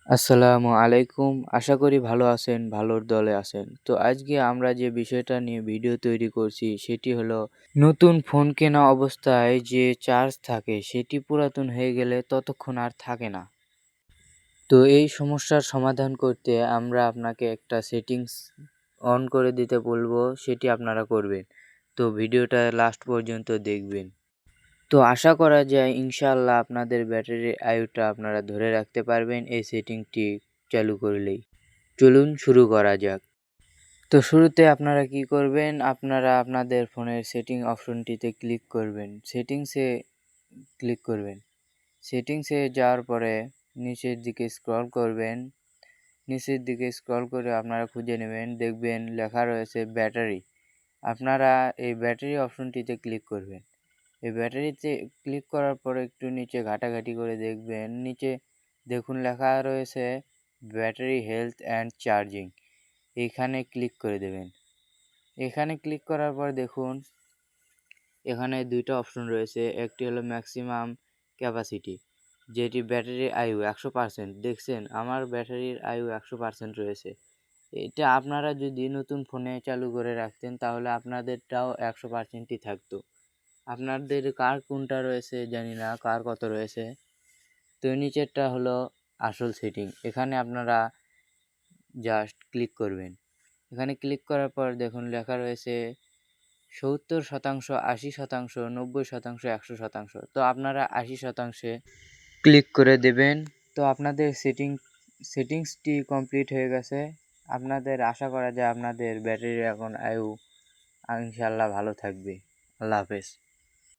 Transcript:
আসসালামু আলাইকুম। আশা করি ভালো আছেন, ভালোর দলে আছেন। তো আজকে আমরা যে বিষয়টা নিয়ে ভিডিও তৈরি করছি সেটি হলো নতুন ফোন কেনা অবস্থায় যে চার্জ থাকে সেটি পুরাতন হয়ে গেলে ততক্ষণ আর থাকে না। তো এই সমস্যার সমাধান করতে আমরা আপনাকে একটা সেটিংস অন করে দিতে বলবো, সেটি আপনারা করবেন। তো ভিডিওটা লাস্ট পর্যন্ত দেখবেন। তো আশা করা যায় ইনশাআল্লাহ আপনাদের ব্যাটারির আয়ুটা আপনারা ধরে রাখতে পারবেন এই সেটিংটি চালু করলেই। চলুন শুরু করা যাক। তো শুরুতে আপনারা কি করবেন, আপনারা আপনাদের ফোনের সেটিং অপশনটিতে ক্লিক করবেন। সেটিংসে যাওয়ার পরে নিচের দিকে স্ক্রল করবেন। নিচের দিকে স্ক্রল করে আপনারা খুঁজে নেবেন, দেখবেন লেখা রয়েছে ব্যাটারি। আপনারা এই ব্যাটারি অপশনটিতে ক্লিক করবেন। এই ব্যাটারিতে ক্লিক করার পরে একটু নিচে ঘাটাঘাটি করে দেখবেন, নিচে দেখুন লেখা রয়েছে ব্যাটারি হেলথ অ্যান্ড চার্জিং। এখানে ক্লিক করে দেবেন। এখানে ক্লিক করার পর দেখুন এখানে দুইটা অপশন রয়েছে। একটি হলো ম্যাক্সিমাম ক্যাপাসিটি, যেটি ব্যাটারির আয়ু 100%। দেখছেন আমার ব্যাটারির আয়ু 100% রয়েছে। এটা আপনারা যদি নতুন ফোনে চালু করে রাখতেন তাহলে আপনাদেরটাও 100%ই থাকতো। আপনাদের কার কোনটা রয়েছে জানি না, কার কত রয়েছে। তো নিচেরটা হলো আসল সেটিং। এখানে আপনারা জাস্ট ক্লিক করবেন। এখানে ক্লিক করার পর দেখুন লেখা রয়েছে 70%, 80%, 90%, 100%। তো আপনারা 80%-এ ক্লিক করে দেবেন। তো আপনাদের সেটিংসটি কমপ্লিট হয়ে গেছে। আপনাদের আশা করা যায় আপনাদের ব্যাটারির এখন আয়ু ইনশাআল্লাহ ভালো থাকবে। আল্লাহ হাফেজ।